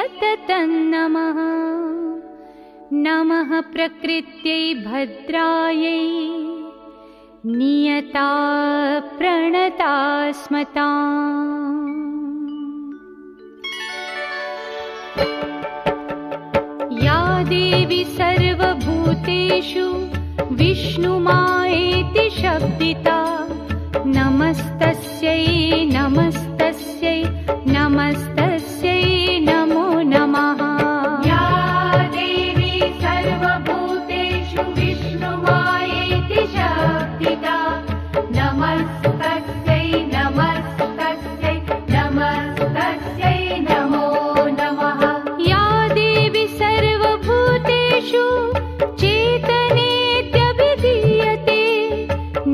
सततं नमः। नमः प्रकृत्यै भद्रायै नियता प्रणता स्मताम्। या देवी सर्वभूतेषु विष्णुमायेति शब्दिता नमस्तस्यै नमस्तस्यै नमस्तस्यै नमो नमः। या देवी सर्वभूतेषु विष्णुमायेति शब्दिता नमस्तस्यै नमस्तस्यै नमस्तस्यै नमो नमः। या देवी सर्वभूतेषु चेतनेत्यभिधीयते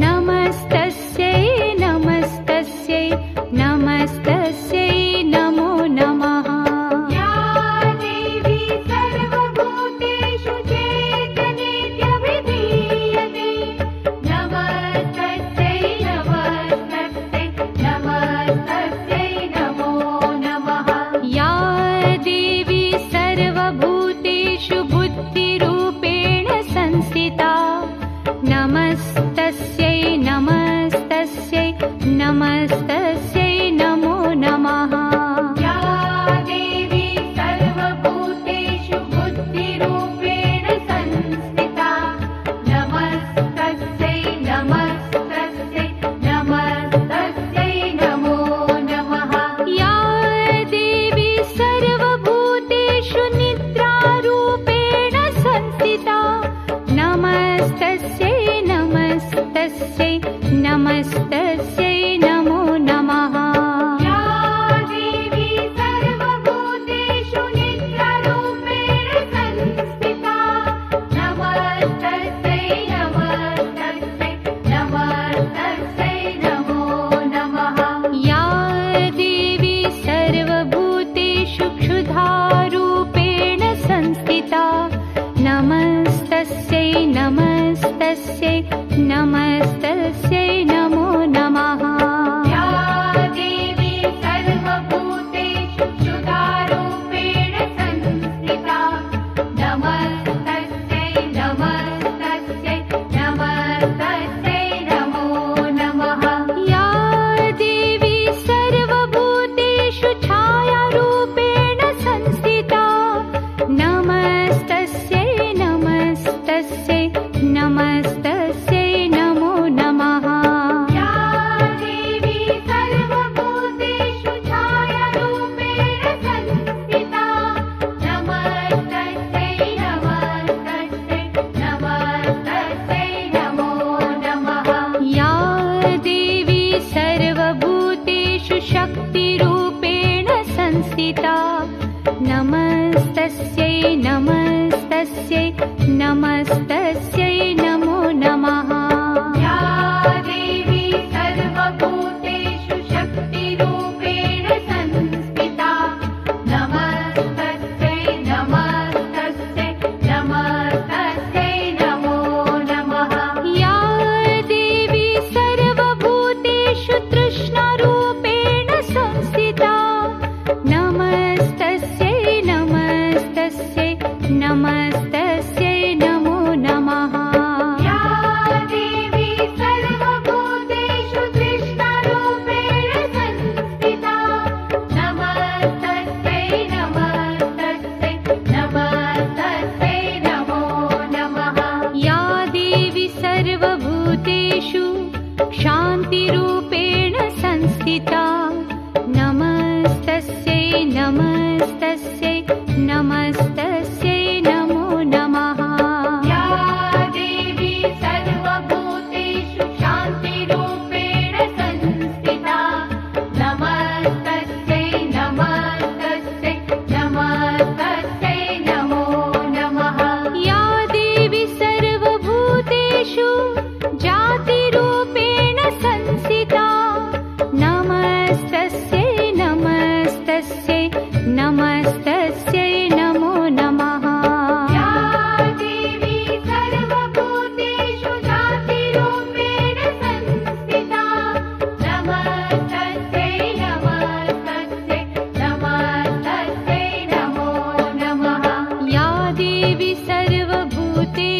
नमस्तस्यै नमस्तस्यै नमस्तस्यै नमो नमः। या देवी सर्वभूतेषु चेतनेत्यभिधीयते नमस्तस्यै नमस्तस्यै नमस्तस्यै नमो नमः। या देवी सर्वभूतेषु बुद्धिरूपेण संस्थिता नमस्तस्यै नमस्तस्यै नमस्तस्यै नमो नमः। या देवी सर्वभूतेषु बुद्धिरूपेण संस्थिता नमस्तस्यै नमस्तस्यै नमस्तस्यै नमो नमः। या देवी सर्वभूतेषु निद्रारूपेण संस्थिता नमस्तस्यै नमस्तस्यै नमस्तस्यै नमो नमः। या देवी सर्वभूतेषु निद्रारूपेण संस्थिता नमस्तस्यै नमस्तस्यै नमस्तस्यै नमो नमः। या देवी सर्वभूतेषु क्षुधारूपेण संस्थिता नमस्तस्यै नमस्तस्यै नमस्तस्यै नमो नमः। या देवी सर्वभूतेषु क्षुधारूपेण संस्थिता नमस्तस्यै नमस्तस्यै नमस्तस्यै नमो नमः। या देवी सर्वभूतेषु छायारूपेण संस्थिता नमस्तस्यै नमस्तस्यै नमस्तस्यै नमो नमः। या देवी सर्वभूतेषु छायारूपेण संस्थिता नमस्तस्यै नमस्तस्यै नमस्तस्यै नमो नमः। या देवी सर्वभूतेषु शक्तिरूपेण संस्थिता नमस्तस्यै नमस्तस्यै नमस्तस्यै नमो नमः। या देवी सर्वभूतेषु शक्तिरूपेण संस्थिता नमस्तस्यै नमस्तस्यै नमस्तस्यै नमो नमः। या देवी सर्वभूतेषु तृष्णारूपेण संस्थिता नमस्तस्यै नमस्तस्यै नमस्तस्यै नमो नमः। या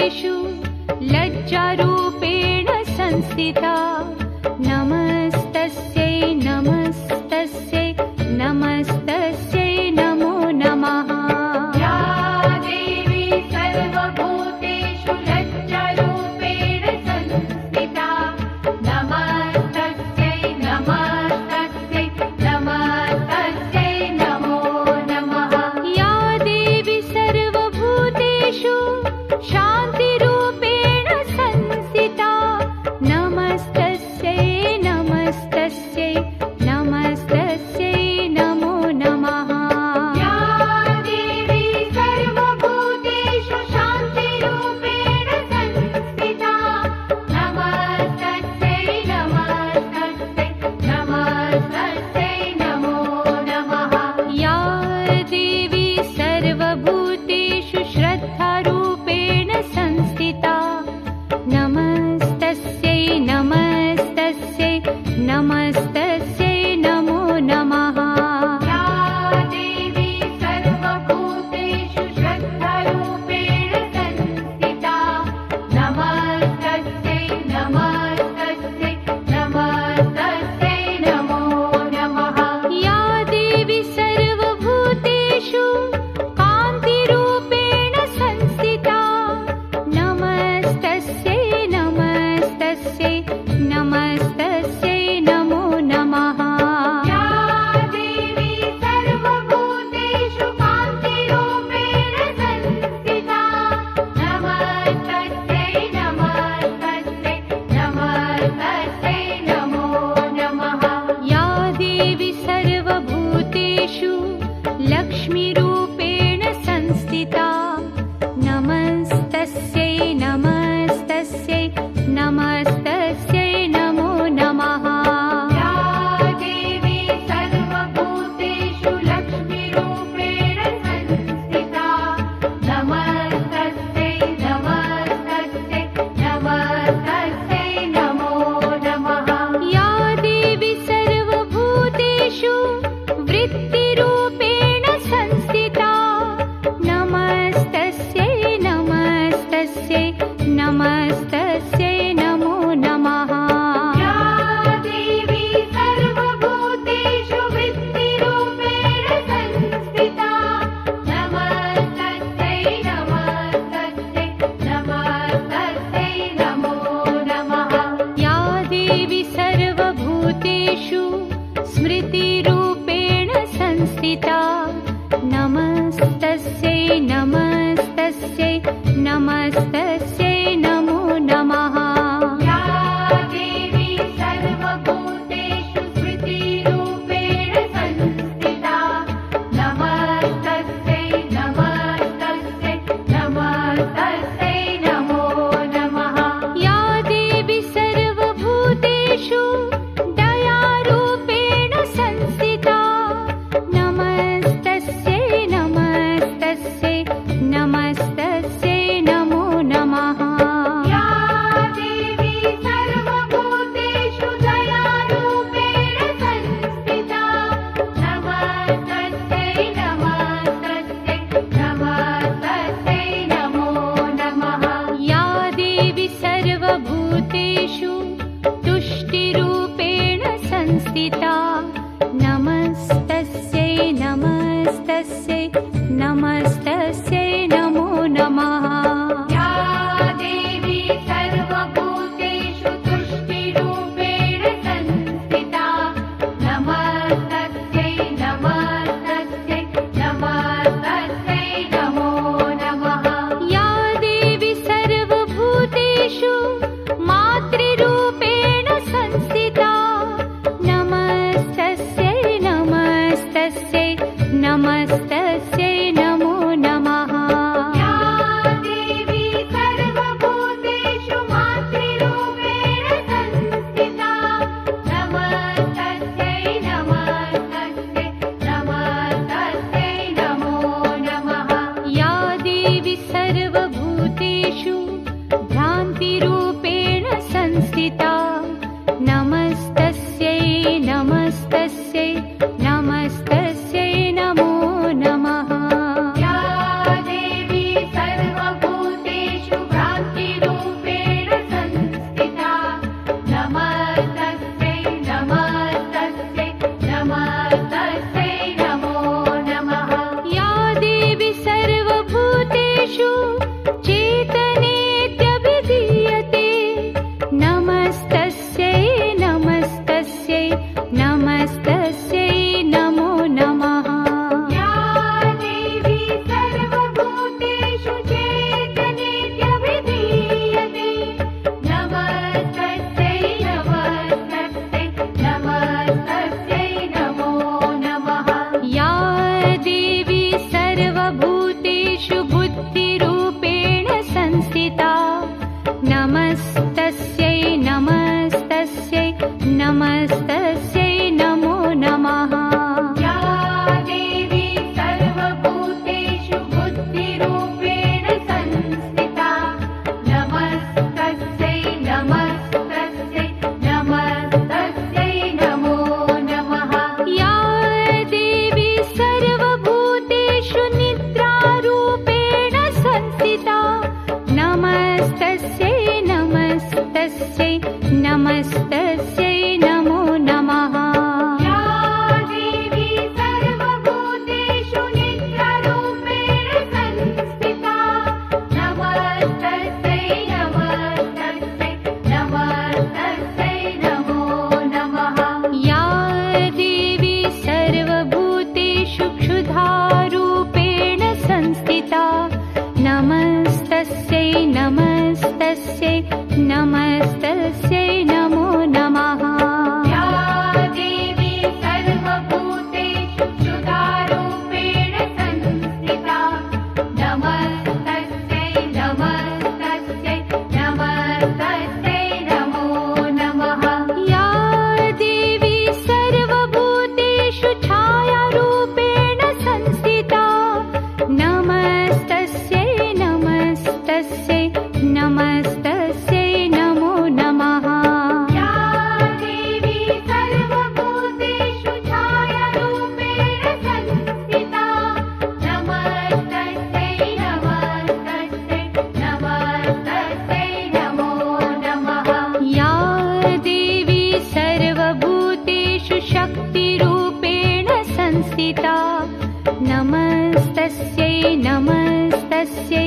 सर्वभूतेषु लज्जारूपेण संस्थिता नमस्तस्यै नमस्तस्यै नमस्तस्यै नमो नमः। या देवी सर्वभूतेषु लज्जारूपेण संस्थिता नमस्तस्यै नमस्तस्यै नमस्तस्यै नमो नमः। या देवी सर्वभूतेषु शान्तिरूपेण संस्थिता नमस्तस्यै नमस्तस्यै नमस्तस्यै नमस्तस्यै नमो नमः। या देवी सर्वभूतेषु बुद्धिरूपेण संस्थिता नमस्तस्यै नमस्तस्यै नमस्तस्यै नमो नमः। या देवी सर्वभूतेषु निद्रारूपेण संस्थिता नमस्तस्यै नमस्तस्यै नमस्तस्यै नमो नमः। या देवी सर्वभूतेषु निद्रारूपेण संस्थिता नमस्तस्यै नमस्तस्यै नमस्तस्यै नमो नमः। या देवी सर्वभूतेषु क्षुधारूपेण संस्थिता नमस्तस्यै नमस्तस्यै नमस्तस्यै नमो नमः। या देवी सर्वभूतेषु क्षुधारूपेण संस्थिता नमस्तस्यै नमस्तस्यै नमस्तस्यै नमो नमः। या देवी सर्वभूतेषु छायारूपेण संस्थिता नमस्तस्यै नमस्तस्यै नमस्तस्यै नमो नमः। या देवी सर्वभूतेषु छायारूपेण संस्थिता नमस्तस्यै नमस्तस्यै नमस्तस्यै नमो नमः। या देवी सर्वभूतेषु शक्तिरूपेण संस्थिता नमस्तस्यै नमस्तस्यै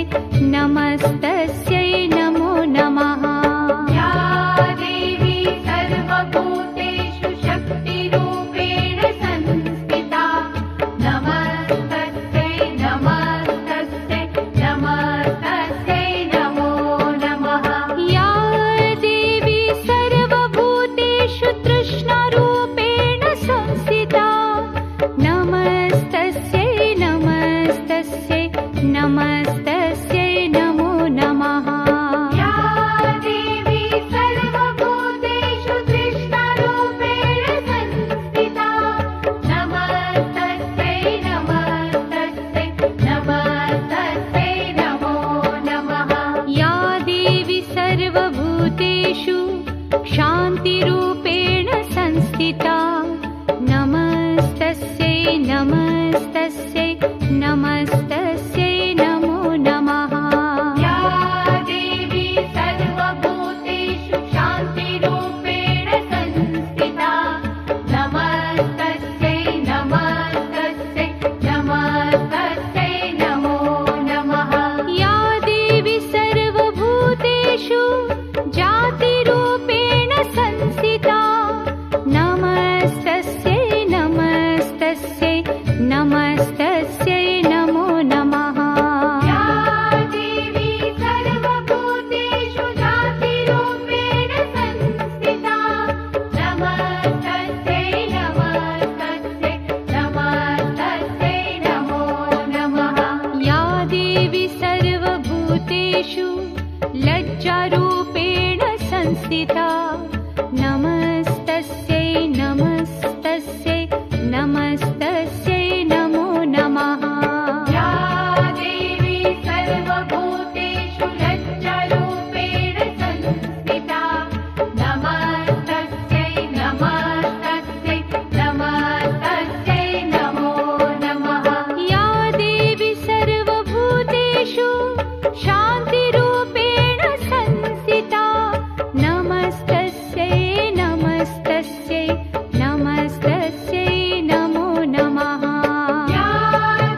नमस्तस्यै नमो नमः। या देवी सर्वभूतेषु शक्तिरूपेण संस्थिता नमस्तस्यै नमस्तस्यै नमस्तस्यै नमो नमः। या देवी सर्वभूतेषु तृष्णारूपेण संस्थिता नमस्तस्यै नमस्तस्यै नमस्तस्यै नमो नमः। या देवी सर्वभूतेषु तृष्णारूपेण संस्थिता नमस्तस्यै नमस्तस्यै नमस्तस्यै नमो नमः। या देवी सर्वभूतेषु शान्तिरूपेण संस्थिता नमस्तस्यै नमस्तस्यै नमस्तस्यै नमो नमः। या देवी सर्वभूतेषु शान्तिरूपेण संस्थिता नमस्तस्यै नमस्तस्यै नमस्तस्यै नमो नमः। या देवी सर्वभूतेषु जातिरूपेण संस्थिता नमस्तस्यै नमस्तस्यै नमस्तस्यै नमो नमः। या देवी सर्वभूतेषु जातिरूपेण संस्थिता नमस्तस्यै नमस्तस्यै नमस्तस्यै नमो नमः। या देवी सर्वभूतेषु लज्जारूपेण संस्थिता नमस्तस्यै नमस्तस्यै नमस्तस्यै नमो नमः। या देवी सर्वभूतेषु लज्जारूपेण संस्थिता नमस्तस्यै नमस्तस्यै नमस्तस्यै नमो नमः। या देवी सर्वभूतेषु शान्तिरूपेण संस्थिता नमस्तस्यै नमस्तस्यै नमस्तस्यै नमो नमः। या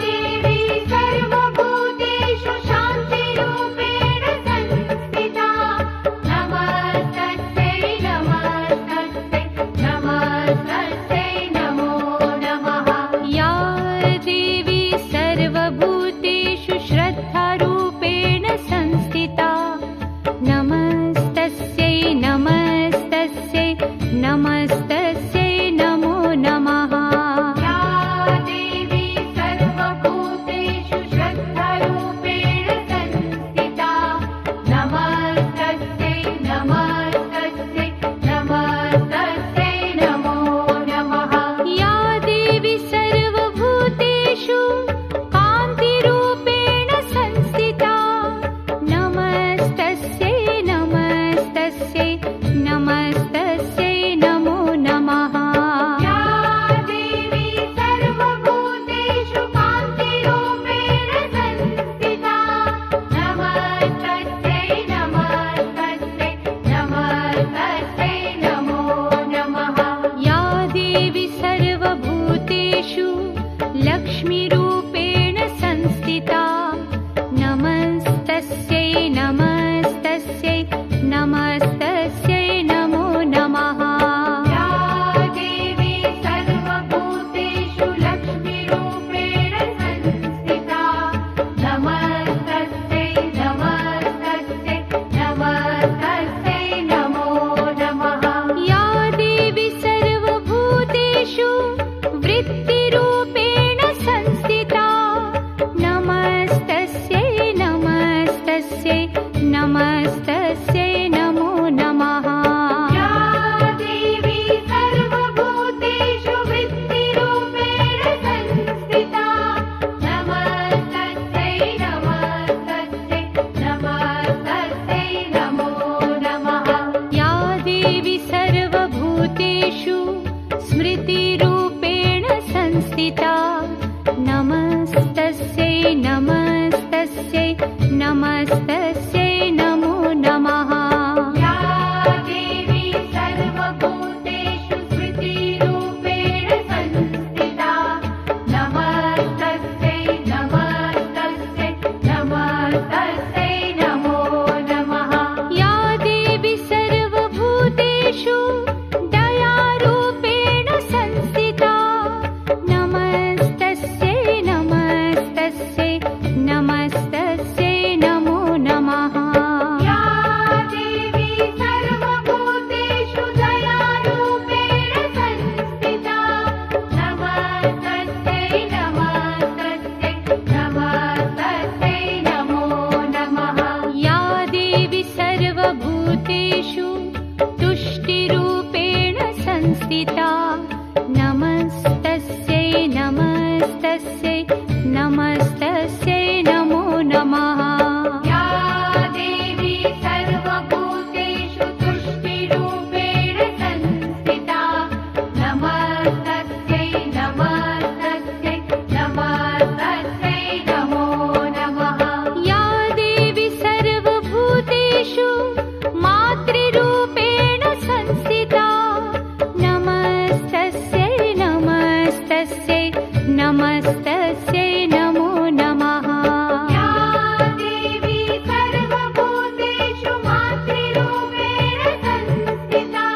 देवी सर्वभूतेषु शान्तिरूपेण संस्थिता नमस्तस्यै नमस्तस्यै नमस्तस्यै नमो नमः। या देवी सर्वभूतेषु श्रद्धारूपेण संस्थिता नमस्तस्यै नमस्तस्यै नमस्तस्यै नमो नमः। या देवी सर्वभूतेषु श्रद्धारूपेण संस्थिता नमस्तस्यै नमस्तस्यै नमो नमः। या देवी सर्वभूतेषु वृत्तिरूपेण संस्थिता नमस्तस्यै नमस्तस्यै नमस्तस्यै नमो नमः। या देवी सर्वभूतेषु स्मृतिरूपेण संस्थिता नमस्तस्यै नमस्तस्यै नमस्तस्यै नमो नमः। या देवी सर्वभूतेषु स्मृतिरूपेण संस्थिता नमस्तस्यै नमस्तस्यै नमस्तस्यै नमो नमः। या देवी सर्वभूतेषु दयारूपेण संस्थिता नमस्तस्यै नमस्तस्यै नमस्तस्यै नमो नमः। या देवी सर्वभूतेषु दयारूपेण संस्थिता नमस्तस्यै नमस्तस्यै नमस्तस्यै नमो नमः। या देवी सर्वभूतेषु तुष्टिरूपेण संस्थिता नमस्तस्यै नमस्तस्यै नमस्तस्यै नमो नमः। या देवी सर्वभूतेषु तुष्टिरूपेण संस्थिता नमस्तस्यै नमस्तस्यै नमस्तस्यै नमो नमः। या देवी सर्वभूतेषु मातृरूपेण संस्थिता नमस्तस्यै नमस्तस्यै नमस्तस्यै नमो नमः। या देवी सर्वभूतेषु मातृरूपेण संस्थिता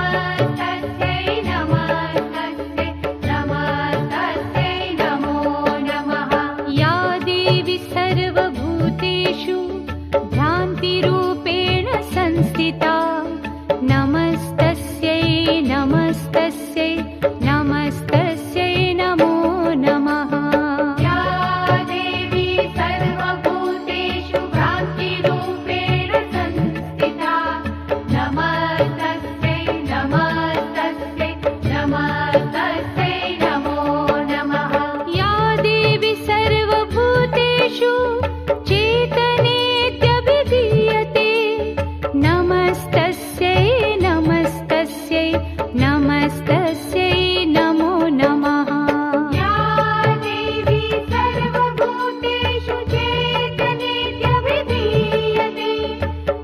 नमस्तस्यै नमस्तस्यै नमस्तस्यै नमो नमः। या देवी सर्वभूतेषु भ्रान्तिरूपेण संस्थिता नमस्तस्यै नमस्तस्यै नमस्तस्यै नमो नमः। या देवी सर्वभूतेषु भ्रान्तिरूपेण संस्थिता नमस्तस्यै नमस्तस्यै नमस्तस्यै नमो नमः। या देवी सर्वभूतेषु चेतनेत्यभिधीयते नमस्तस्यै नमस्तस्यै नमस्तस्यै नमो नमः। या देवी सर्वभूतेषु चेतनेत्यभिधीयते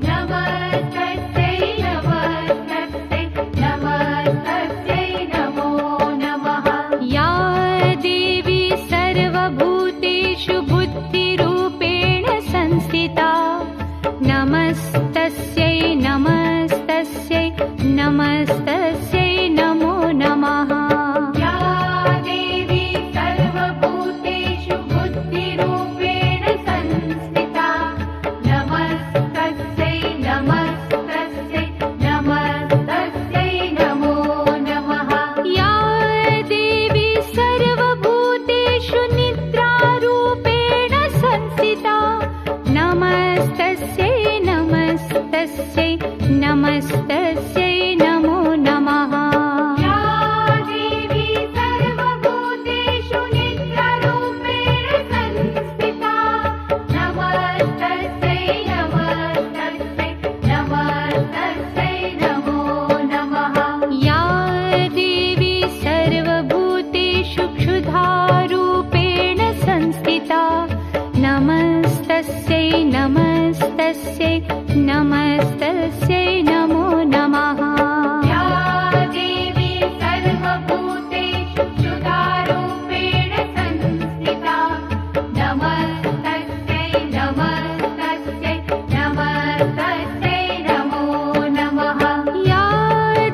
नमस्तस्यै नमस्तस्यै नमस्तस्यै नमो नमः। या देवी सर्वभूतेषु बुद्धिरूपेण संस्थिता नमस्तस्यै नमस्तस्यै नमस्तस्यै नमो नमः। या देवी सर्वभूतेषु बुद्धिरूपेण संस्थिता नमस्तस्यै नमस्तस्यै नमस्तस्यै नमो नमः। या देवी सर्वभूतेषु निद्रारूपेण संस्थिता नमस्तस्यै नमस्तस्यै नमस्तस्यै नमो नमः। या देवी सर्वभूतेषु निद्रारूपेण संस्थिता नमस्तस्यै नमस्तस्यै नमस्तस्यै नमो नमः। या देवी सर्वभूतेषु क्षुधारूपेण संस्थिता नमस्तस्यै नमस्तस्यै नमस्तस्यै नमो नमः। या देवी सर्वभूतेषु क्षुधारूपेण संस्थिता नमस्तस्यै नमस्तस्यै नमस्तस्यै नमो नमः। या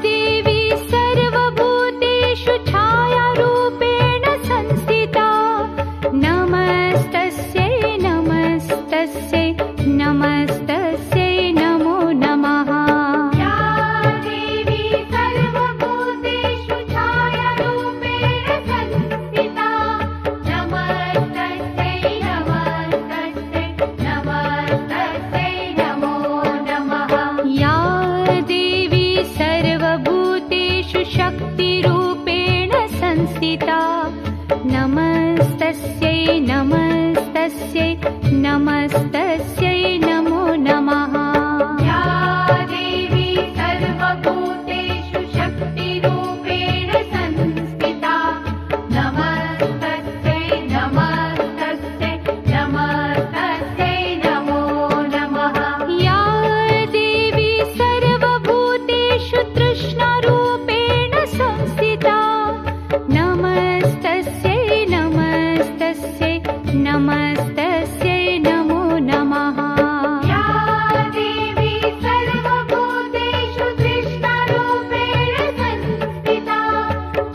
देवी सर्वभूतेषु छायारूपेण संस्थिता नमस्तस्यै नमस्तस्यै नमस्तस्यै नमो नमः। या संस्थिता नमस्तस्यै नमस्तस्यै नमस्तस्यै नमो नमः या देवी सर्वभूतेषु शक्तिरूपेण संस्थिता नमस्तस्यै नमस्तस्यै नमस्तस्यै नमो नमः या देवी सर्वभूतेषु तृष्णारूपेण संस्थिता नमस्तस्यै नमस्तस्यै नमस्तस्यै नमो नमः या देवी सर्वभूतेषु तृष्णारूपेण संस्थिता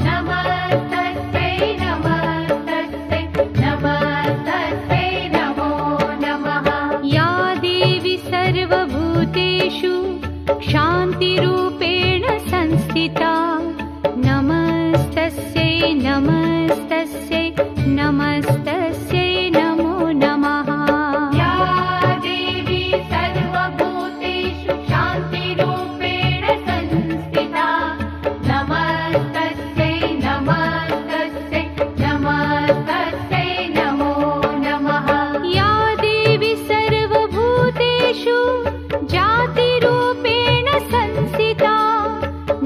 नमस्तस्यै नमस्तस्यै नमस्तस्यै नमो नमः या देवी सर्वभूतेषु शान्तिरूपेण संस्थिता नमस्तस्यै नमस्तस्यै नमस्तस्यै नमो नमः या देवी सर्वभूतेषु शान्तिरूपेण संस्थिता नमस्तस्यै नमस्तस्यै नमस्तस्यै नमो नमः या देवी सर्वभूतेषु जातिरूपेण संस्थिता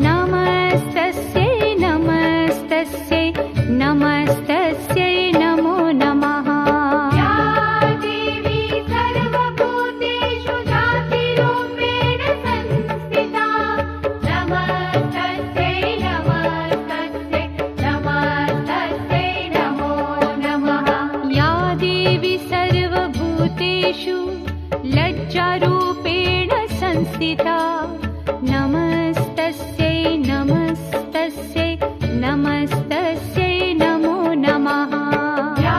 नमस्तस्यै नमस्तस्यै नमस्तस्यै नमो नमः या देवी सर्वभूतेषु जातिरूपेण संस्थिता नमस्तस्यै नमस्तस्यै नमस्तस्यै नमो नमः या देवी सर्वभूतेषु लज्जारूपेण संस्थिता नमस्तस्यै नमस्तस्यै नमस्तस्यै नमो नमः या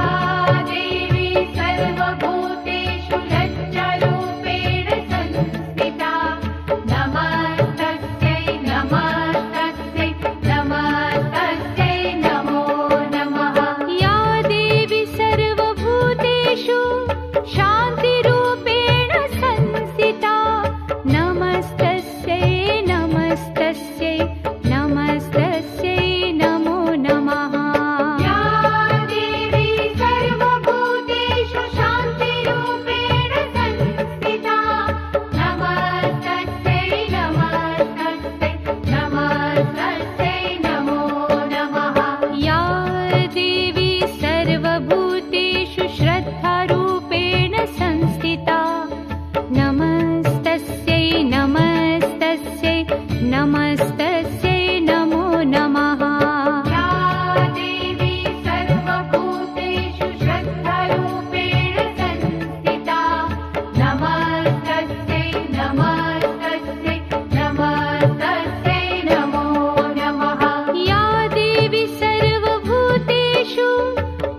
देवी सर्वभूतेषु लज्जारूपेण संस्थिता नमस्तस्यै नमस्तस्यै नमस्तस्यै नमो नमः या देवी सर्वभूतेषु शान्तिरूपेण संस्थिता नमस्तस्यै नमस्तस्यै नमस्तस्यै नमो नमः या देवी सर्वभूतेषु शान्तिरूपेण संस्थिता नमस्तस्यै नमस्तस्यै नमस्तस्यै नमो नमः या देवी सर्वभूतेषु श्रद्धारूपेण संस्थिता नमस्तस्यै नमस्तस्यै नमस्तस्यै नमो नमः या देवी सर्वभूतेषु श्रद्धारूपेण संस्थिता नमस्तस्यै नमस्तस्यै नमस्तस्यै नमो नमः या देवी सर्वभूतेषु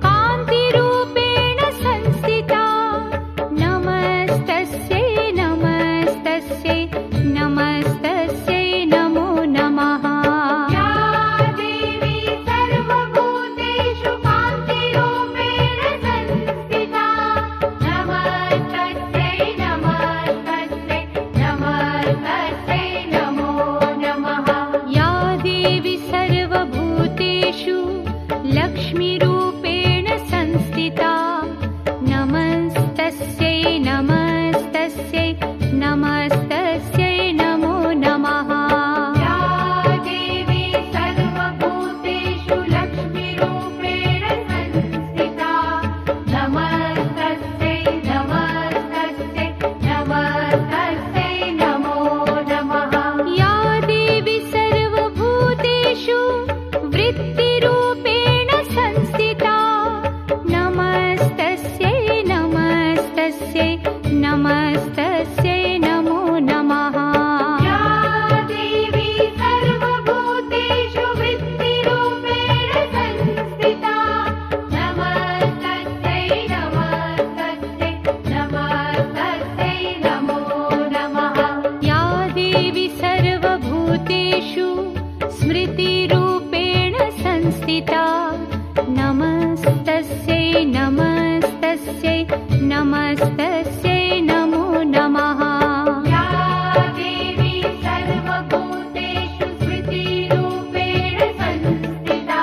कान्तिरूपेण संस्थिता नमस्तस्यै नमस्तस्यै नमस्तस्यै नमो नमः या देवी सर्वभूतेषु कान्तिरूपेण संस्थिता नमस्तस्यै नमस्तस्यै नमस्तस्यै नमो नमः या देवी सर्वभूतेषु लक्ष्मीरूपेण संस्थिता नमस्तस्यै नमस्तस्यै नमस्तस्यै नमो नमः या देवी सर्वभूतेषु लक्ष्मीरूपेण संस्थिता नमस्तस्यै नमस्तस्यै नमस्तस्यै नमो नमः या देवी सर्वभूतेषु वृत्तिरूपेण संस्थिता नमस्तस्यै नमस्तस्यै नमस्तस्यै नमो नमः या देवी सर्वभूतेषु वृत्तिरूपेण संस्थिता नमस्तस्यै नमस्तस्यै नमस्तस्यै नमो नमः या देवी सर्वभूतेषु स्मृतिरूपेण संस्थिता नमस्तस्यै नमस्तस्यै नमस्तस्यै नमो नमः या देवी सर्वभूतेषु स्मृतिरूपेण संस्थिता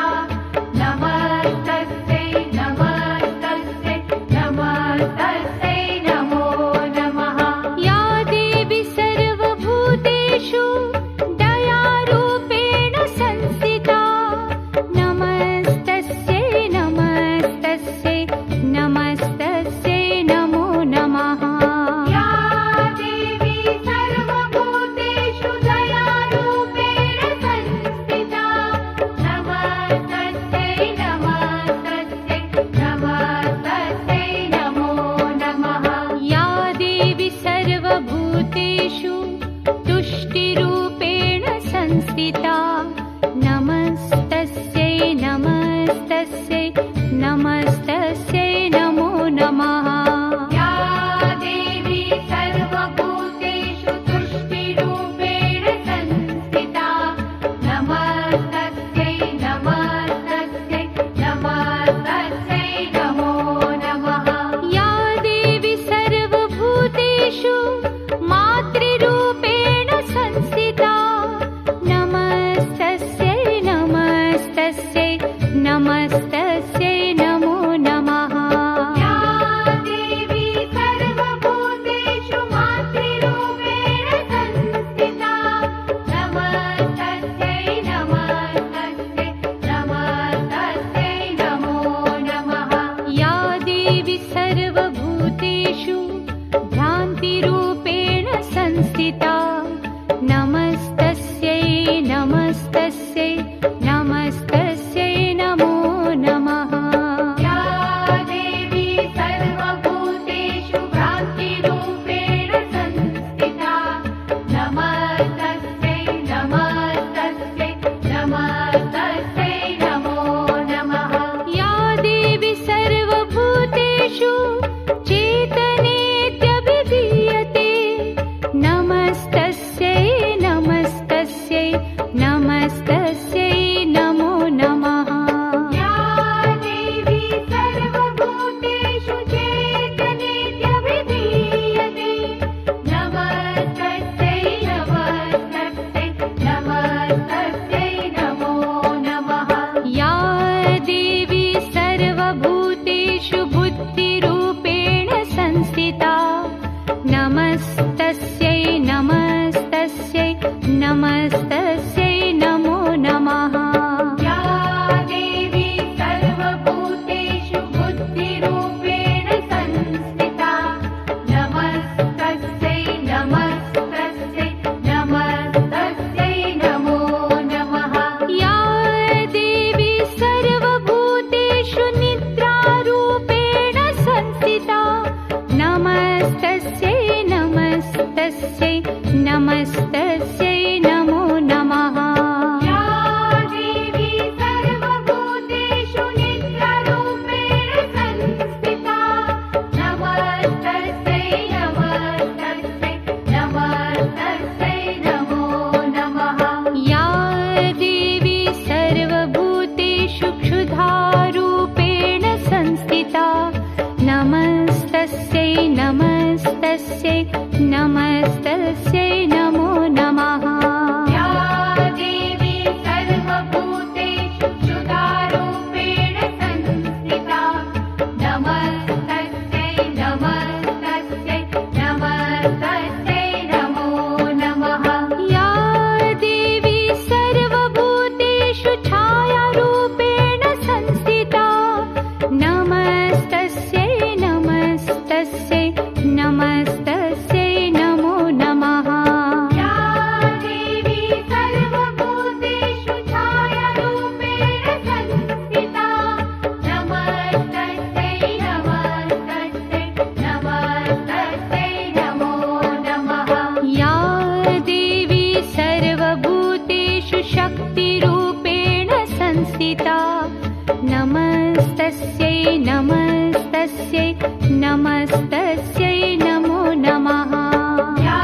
नमस्तस्यै नमस्तस्यै नमस्तस्यै नमो नमः। या देवी सर्वभूतेषु बुद्धिरूपेण संस्थिता नमस्तस्यै नमस्तस्यै नमस्तस्यै नमो नमः। या देवी सर्वभूतेषु निद्रारूपेण संस्थिता नमस्तस्यै नमस्तस्यै नमस्तस्यै नमो नमः। या देवी सर्वभूतेषु निद्रारूपेण संस्थिता नमस्तस्यै नमस्तस्यै नमस्तस्यै नमो नमः। या देवी सर्वभूतेषु क्षुधारूपेण संस्थिता नमस्तस्यै नमस्तस्यै नमस्तस्यै नमो नमः। या देवी सर्वभूतेषु क्षुधारूपेण संस्थिता नमस्तस्यै नमस्तस्यै नमस्तस्यै नमो नमः। या देवी सर्वभूतेषु छायारूपेण संस्थिता नमस्तस्यै नमस्तस्यै नमस्तस्यै नमो नमः। या देवी सर्वभूतेषु छायारूपेण संस्थिता नमस्तस्यै नमस्तस्यै नमस्तस्यै नमो नमः। या देवी सर्वभूतेषु शक्तिरूपेण संस्थिता नमस्तस्यै नमस्तस्यै नमस्तस्यै नमो नमः। या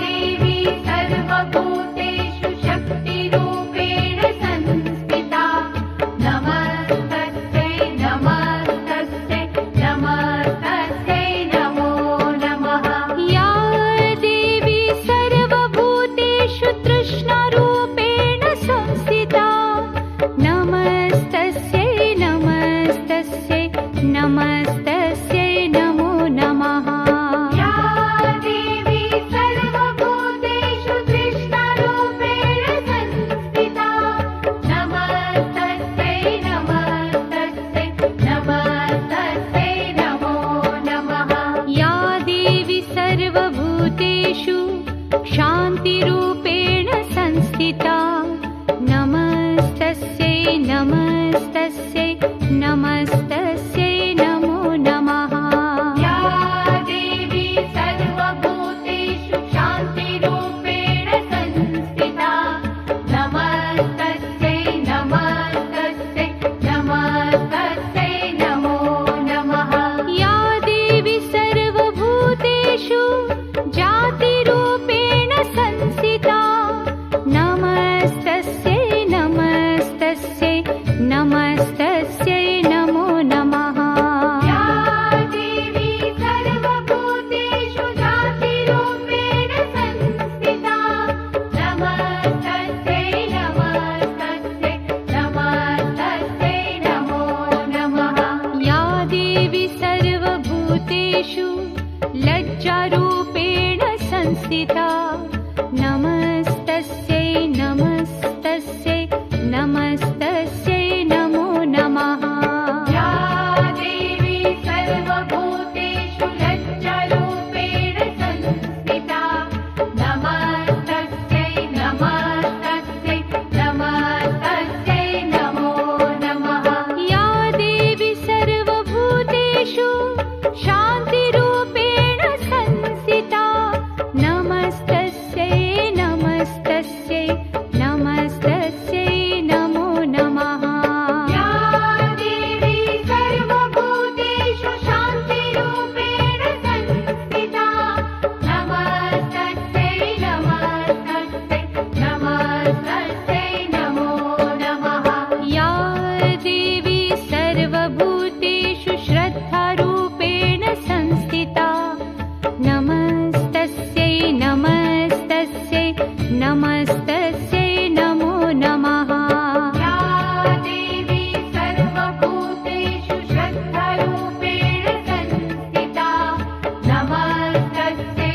देवी सर्वभूतेषु शक्तिरूपेण संस्थिता नमस्तस्यै नमस्तस्यै नमस्तस्यै नमो नमः। या देवी सर्वभूतेषु तृष्णारूपेण संस्थिता नमस्तस्यै नमस्तस्यै नमस्तस्यै नमो नमः। या देवी सर्वभूतेषु तृष्णारूपेण संस्थिता नमस्तस्यै नमस्तस्यै नमस्तस्यै नमो नमः। या देवी सर्वभूतेषु शान्तिरूपेण संस्थिता नमस्तस्यै नमस्तस्यै नमस्तस्यै नमो नमः। या देवी सर्वभूतेषु शान्तिरूपेण संस्थिता नमस्तस्यै नमस्तस्यै नमस्तस्यै नमो नमः। या देवी सर्वभूतेषु जातिरूपेण संस्थिता नमस्तस्यै नमस्तस्यै नमस्तस्यै नमो नमः। या देवी सर्वभूतेषु जातिरूपेण संस्थिता नमस्तस्यै नमस्तस्यै नमस्तस्यै नमो नमः। या देवी सर्वभूतेषु लज्जारूपेण संस्थिता नमस्तस्यै नमस्तस्यै नमस्तस्यै नमो नमः। या देवी सर्वभूतेषु लज्जारूपेण संस्थिता नमस्तस्यै नमस्तस्यै नमस्तस्यै नमो नमः। या देवी सर्वभूतेषु शान्तिरूपेण संस्थिता नमस्तस्यै नमस्तस्यै नमस्तस्यै नमो नमः। या देवी सर्वभूतेषु शान्तिरूपेण संस्थिता नमस्तस्यै नमस्तस्यै नमस्तस्यै नमो नमः। या देवी सर्वभूतेषु श्रद्धारूपेण संस्थिता नमस्तस्यै नमस्तस्यै नमस्तस्यै नमो नमः। या देवी सर्वभूतेषु श्रद्धारूपेण संस्थिता नमस्तस्यै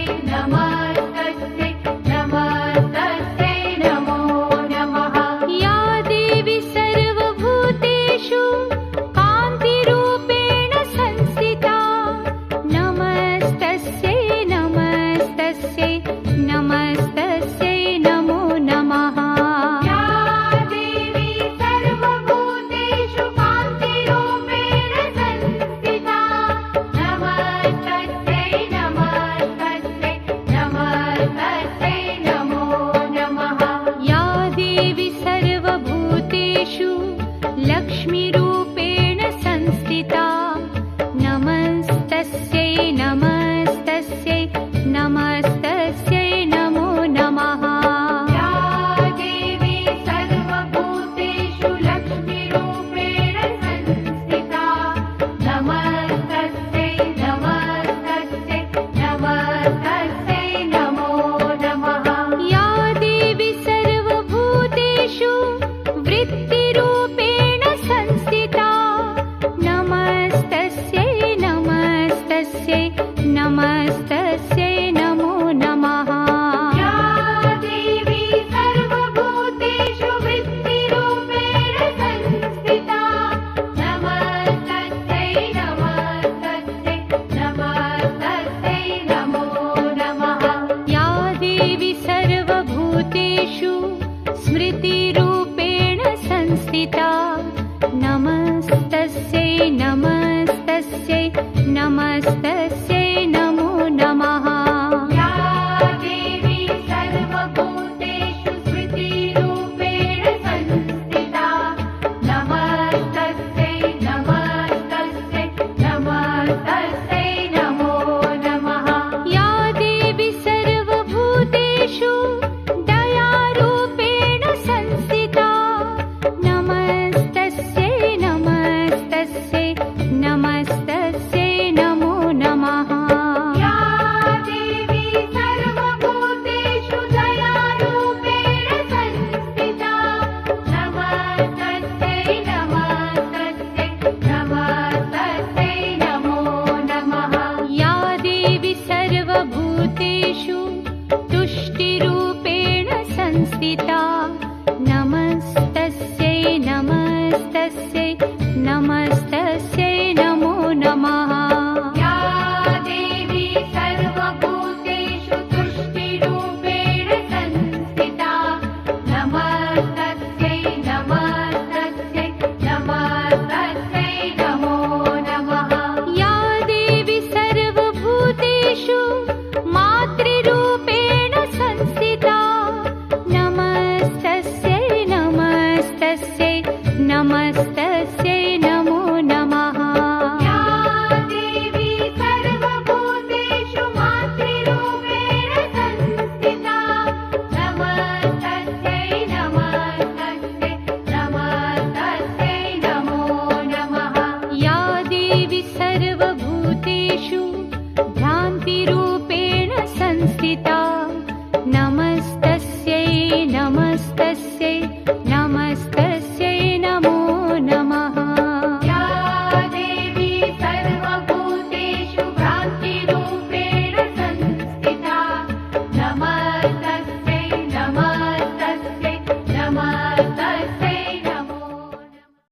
पिता